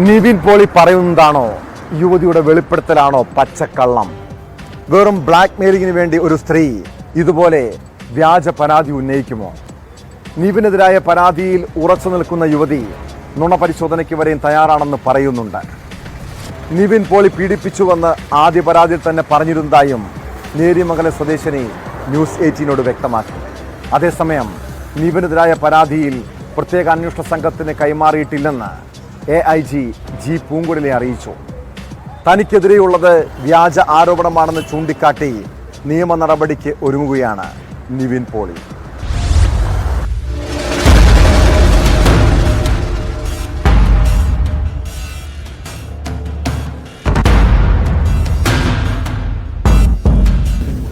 നിവിൻ പോളി പറയുന്നതാണോ യുവതിയുടെ വെളിപ്പെടുത്തലാണോ പച്ചക്കള്ളം? വെറും ബ്ലാക്ക് മെയിലിങ്ങിന് വേണ്ടി ഒരു സ്ത്രീ ഇതുപോലെ വ്യാജ പരാതി ഉന്നയിക്കുമോ? നിവിനെതിരായ പരാതിയിൽ ഉറച്ചു നിൽക്കുന്ന യുവതി നുണ പരിശോധനയ്ക്ക് വരെയും തയ്യാറാണെന്ന് പറയുന്നുണ്ട്. നിവിൻ പോളി പീഡിപ്പിച്ചുവെന്ന് ആദ്യ പരാതിയിൽ തന്നെ പറഞ്ഞിരുന്നതായും നേര്യമംഗലം സ്വദേശിനി ന്യൂസ് 18നോട് വ്യക്തമാക്കി. അതേസമയം നിവിനെതിരായ പരാതിയിൽ പ്രത്യേക അന്വേഷണ സംഘത്തിന് കൈമാറിയിട്ടില്ലെന്ന് AIG ജി പൂങ്കുഴലി അറിയിച്ചു. തനിക്കെതിരെയുള്ളത് വ്യാജ ആരോപണമാണെന്ന് ചൂണ്ടിക്കാട്ടി നിയമ നടപടിക്ക് ഒരുങ്ങുകയാണ് നിവിൻ പോളി.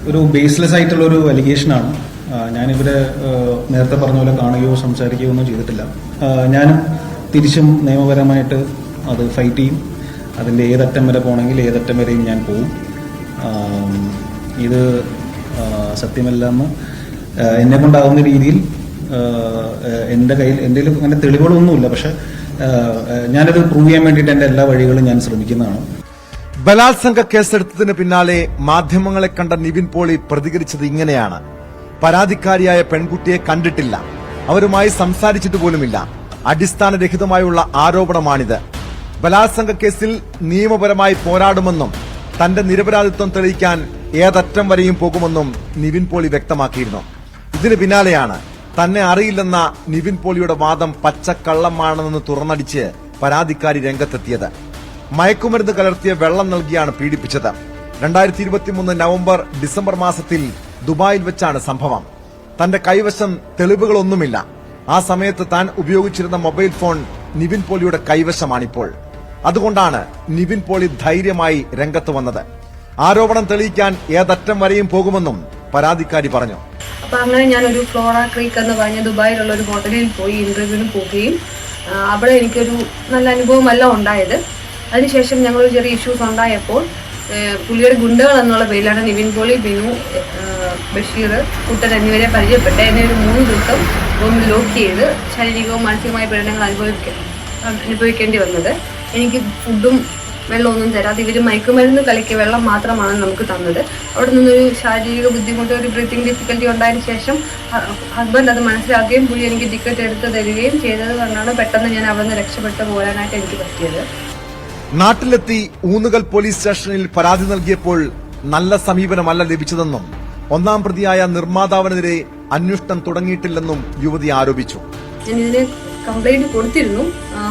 ഒരു ബേസ്ലെസ് ആയിട്ടുള്ള ഒരു അലിഗേഷനാണ്. ഞാനിവരെ നേരത്തെ പറഞ്ഞ പോലെ കാണുകയോ സംസാരിക്കുകയോ ഒന്നും ചെയ്തിട്ടില്ല. ഞാനും തിരിച്ചും നിയമപരമായിട്ട് അത് ഫൈറ്റ് ചെയ്യും. അതിൻ്റെ ഏതറ്റം വരെ പോകണമെങ്കിൽ ഏതറ്റം വരെയും ഞാൻ പോവും. ഇത് സത്യമല്ലെന്ന് എന്നെ കൊണ്ടാകുന്ന രീതിയിൽ എൻ്റെ കയ്യിൽ എന്തെങ്കിലും അങ്ങനെ തെളിവുകളൊന്നുമില്ല. പക്ഷെ ഞാനത് പ്രൂവ് ചെയ്യാൻ വേണ്ടിയിട്ട് എൻ്റെ എല്ലാ വഴികളും ഞാൻ ശ്രമിക്കുന്നതാണ്. ബലാത്സംഗ കേസെടുത്തതിന് പിന്നാലെ മാധ്യമങ്ങളെ കണ്ട നിവിൻ പോളി പ്രതികരിച്ചത് ഇങ്ങനെയാണ്: പരാതിക്കാരിയായ പെൺകുട്ടിയെ കണ്ടിട്ടില്ല, അവരുമായി സംസാരിച്ചിട്ട് പോലുമില്ല. അടിസ്ഥാനരഹിതമായുള്ള ആരോപണമാണിത്. ബലാത്സംഗ കേസിൽ നിയമപരമായി പോരാടുമെന്നും തന്റെ നിരപരാധിത്വം തെളിയിക്കാൻ ഏതറ്റം വരെയും പോകുമെന്നും നിവിൻ പോളി വ്യക്തമാക്കിയിരുന്നു. ഇതിന് പിന്നാലെയാണ് തന്നെ അറിയില്ലെന്ന നിവിൻ പോളിയുടെ വാദം പച്ചക്കള്ളമാണെന്ന് തുറന്നടിച്ച് പരാതിക്കാരി രംഗത്തെത്തിയത്. മയക്കുമരുന്ന് കലർത്തിയ വെള്ളം നൽകിയാണ് പീഡിപ്പിച്ചത്. 2023 നവംബർ ഡിസംബർ മാസത്തിൽ ദുബായിൽ വെച്ചാണ് സംഭവം. തന്റെ കൈവശം തെളിവുകളൊന്നുമില്ല. ആ സമയത്ത് താൻ ഉപയോഗിച്ചിരുന്ന മൊബൈൽ ഫോൺ നിവിൻ പോളിയുടെ കൈവശമാണിപ്പോൾ. അതുകൊണ്ടാണ് നിവിൻ പോളി ധൈര്യമായി രംഗത്ത് വന്നത്. ആരോപണം തെളിയിക്കാൻ ഏതറ്റം വരെയും പോകുമെന്നും പരാതിക്കാരി പറഞ്ഞു. അപ്പൊ അങ്ങനെ ഞാനൊരു ഫ്ലോറ ക്രീക്ക് എന്ന് പറഞ്ഞ ദുബായിലുള്ള ഒരു ഹോട്ടലിൽ പോയി ഇന്റർവ്യൂവിന് പോവുകയും അവിടെ എനിക്കൊരു നല്ല അനുഭവമല്ല ഉണ്ടായത്. അതിനുശേഷം ഞങ്ങളൊരു ചെറിയ ഇഷ്യൂസ് ഉണ്ടായപ്പോൾ പുള്ളിയുടെ ഗുണ്ടകൾ എന്നുള്ള പേരിലാണ് നിവിൻ പോളി, ബിനു, ബഷീർ, കുട്ടൻ എന്നിവരെ പരിചയപ്പെട്ട് എന്നെ ഒരു 3 ദിവസം റൂമിൽ ലോക്ക് ചെയ്ത് ശാരീരികവും മാനസികമായ പീഡനങ്ങൾ അനുഭവിക്കേണ്ടി വന്നത്. എനിക്ക് ഫുഡും വെള്ളമൊന്നും തരാതെ ഇവർ മയക്കുമരുന്ന് കലക്കിയ വെള്ളം മാത്രമാണ് നമുക്ക് തന്നത്. അവിടെ നിന്നൊരു ശാരീരിക ബുദ്ധിമുട്ട്, ഒരു ബ്രീത്തിങ് ഡിഫിക്കൽറ്റി ഉണ്ടായതിനു ശേഷം ഹസ്ബൻഡ് അത് മനസ്സിലാക്കുകയും പുള്ളി എനിക്ക് ടിക്കറ്റ് എടുത്ത് തരികയും ചെയ്തത് കൊണ്ടാണ് പെട്ടെന്ന് ഞാൻ അവിടെ നിന്ന് രക്ഷപ്പെട്ട് പോരാനായിട്ട് എനിക്ക് പറ്റിയത്. നാട്ടിലെത്തി ഊന്നുകൽ പോലീസ് സ്റ്റേഷനിൽ പരാതി നൽകിയപ്പോൾ നല്ല സമീപനമല്ല ലഭിച്ചതെന്നും ഒന്നാം പ്രതിയായ നിർമ്മാതാവിനെതിരെ അന്വേഷണം തുടങ്ങിയിട്ടില്ലെന്നും യുവതി ആരോപിച്ചു. ഞാൻ ഇതിന് കംപ്ലൈന്റ് കൊടുത്തിരുന്നു.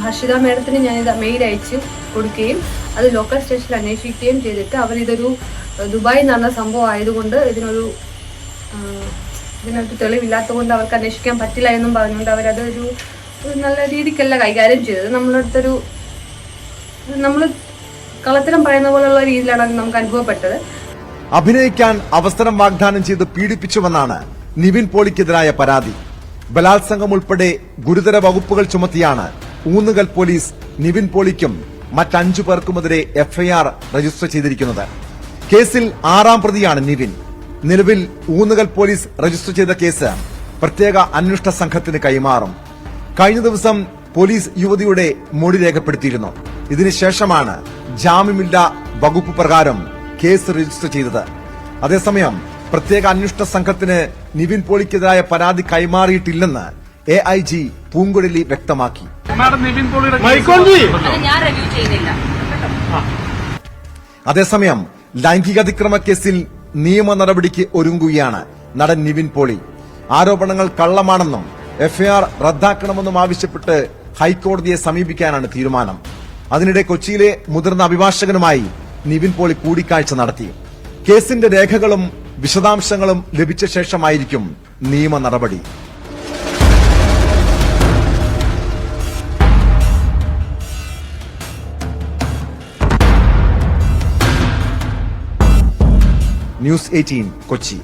ഹർഷിത മേഡത്തിന് ഞാനിത് മെയിൽ അയച്ച് കൊടുക്കുകയും അത് ലോക്കൽ സ്റ്റേഷനിൽ അന്വേഷിക്കുകയും ചെയ്തിട്ട് അവരിതൊരു ദുബായ് നടന്ന സംഭവം ആയതുകൊണ്ട് ഇതിനൊരു തെളിവില്ലാത്തത് കൊണ്ട് അവർക്ക് അന്വേഷിക്കാൻ പറ്റില്ല എന്നും പറഞ്ഞുകൊണ്ട് അവരതൊരു നല്ല രീതിക്കല്ല കൈകാര്യം ചെയ്തത്. നമ്മൾ കളത്തരം പറയുന്ന പോലുള്ള രീതിയിലാണ് നമുക്ക് അനുഭവപ്പെട്ടത്. അഭിനയിക്കാൻ അവസരം വാഗ്ദാനം ചെയ്ത് പീഡിപ്പിച്ചുവെന്നാണ് നിവിൻ പോളിക്കെതിരായ പരാതി. ബലാത്സംഗം ഉൾപ്പെടെ ഗുരുതര വകുപ്പുകൾ ചുമത്തിയാണ് ഊന്നുകൽ പോലീസ് നിവിൻ പോളിക്കും മറ്റ് 5 പേർക്കുമെതിരെ FIR രജിസ്റ്റർ ചെയ്തിരിക്കുന്നത്. കേസിൽ 6ാം പ്രതിയാണ് നിവിൻ. നിലവിൽ ഊന്നുകൽ പോലീസ് രജിസ്റ്റർ ചെയ്ത കേസ് പ്രത്യേക അന്വേഷണ സംഘത്തിന് കൈമാറും. കഴിഞ്ഞ ദിവസം പോലീസ് യുവതിയുടെ മൊഴി രേഖപ്പെടുത്തിയിരുന്നു. ഇതിനുശേഷമാണ് ജാമ്യമില്ലാ വകുപ്പ് പ്രകാരം കേസ് രജിസ്റ്റർ ചെയ്തത്. അതേസമയം പ്രത്യേക അന്വേഷണ സംഘത്തിന് നിവിൻ പോളിക്കെതിരായ പരാതി കൈമാറിയിട്ടില്ലെന്ന് AIG പൂങ്കുഴലി വ്യക്തമാക്കി. അതേസമയം ലൈംഗികാതിക്രമ കേസിൽ നിയമ നടപടിക്ക് ഒരുങ്ങുകയാണ് നടൻ നിവിൻ പോളി. ആരോപണങ്ങൾ കള്ളമാണെന്നും FIR റദ്ദാക്കണമെന്നും ആവശ്യപ്പെട്ട് ഹൈക്കോടതിയെ സമീപിക്കാനാണ് തീരുമാനം. അതിനിടെ കൊച്ചിയിലെ മുതിർന്ന അഭിഭാഷകനുമായി നിവിൻ പോളി കൂടിക്കാഴ്ച നടത്തി. കേസിന്റെ രേഖകളും വിശദാംശങ്ങളും ലഭിച്ച ശേഷമായിരിക്കും നിയമ നടപടി. ന്യൂസ് 18 കൊച്ചി.